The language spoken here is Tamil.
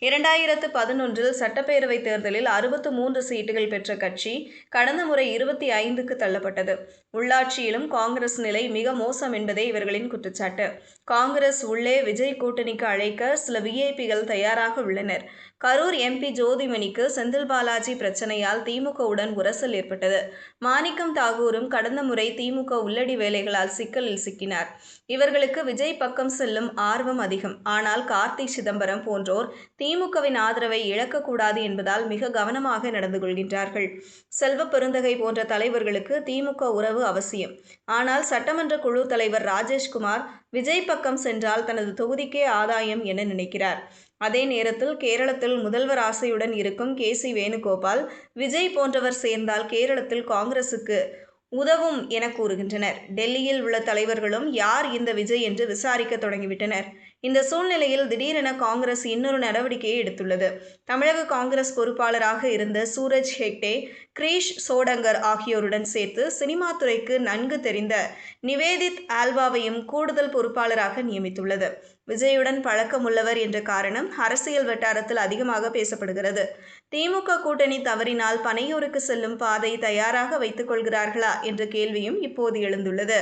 2011 சட்டப்பேரவைத் தேர்தலில் 63 சீட்டுகள் பெற்ற கட்சி கடந்த முறை 25க்கு தள்ளப்பட்டது. உள்ளாட்சியிலும் காங்கிரஸ் நிலை மிக மோசம் என்பதே இவர்களின் குற்றச்சாட்டு. காங்கிரஸ் உள்ளே விஜய் கூட்டணிக்கு அழைக்க சில விஐபிகள் தயாராக உள்ளனர். கரூர் எம்பி ஜோதிமணிக்கு செந்தில் பாலாஜி பிரச்சனையால் திமுகவுடன் உரசல் ஏற்பட்டது. மாணிக்கம் தாகூரும் கடந்த முறை திமுக உள்ளடி வேலைகளால் சிக்கலில் சிக்கினார். இவர்களுக்கு விஜய் பக்கம் செல்லும் ஆர்வம் அதிகம். ஆனால் கார்த்தி சிதம்பரம் போன்றோர் திமுகவின் ஆதரவை இழக்கக்கூடாது என்பதால் மிக கவனமாக நடந்து கொள்கின்றார்கள். செல்வ பெருந்தகை போன்ற தலைவர்களுக்கு திமுக உறவு அவசியம். ஆனால் சட்டமன்ற குழு தலைவர் ராஜேஷ்குமார் விஜய் பக்கம் சென்றால் தனது தொகுதிக்கே ஆதாயம் என நினைக்கிறார். அதே நேரத்தில் கேரளத்தில் முதல்வர் ஆசையுடன் இருக்கும் கே.சி. வேணுகோபால் விஜய் போன்றவர் சேர்ந்தால் கேரளத்தில் காங்கிரசுக்கு உதவும் என கூறுகின்றனர். டெல்லியில் உள்ள தலைவர்களும் யார் இந்த விஜய் என்று விசாரிக்க தொடங்கிவிட்டனர். இந்த சூழ்நிலையில் திடீரென காங்கிரஸ் இன்னொரு நடவடிக்கையை எடுத்துள்ளது. தமிழக காங்கிரஸ் பொறுப்பாளராக இருந்த சூரஜ் ஹெக்டே, கிரீஷ் சோடங்கர் ஆகியோருடன் சேர்த்து சினிமா துறைக்கு நன்கு தெரிந்த நிவேதித் ஆல்வாவையும் கூடுதல் பொறுப்பாளராக நியமித்துள்ளது. விஜயுடன் பழக்கமுள்ளவர் என்ற காரணம் அரசியல் வட்டாரத்தில் அதிகமாக பேசப்படுகிறது. திமுக கூட்டணி தவறினால் பனையூருக்கு செல்லும் பாதை தயாராக வைத்துக் கொள்கிறார்களா என்ற கேள்வியும் இப்போது எழுந்துள்ளது.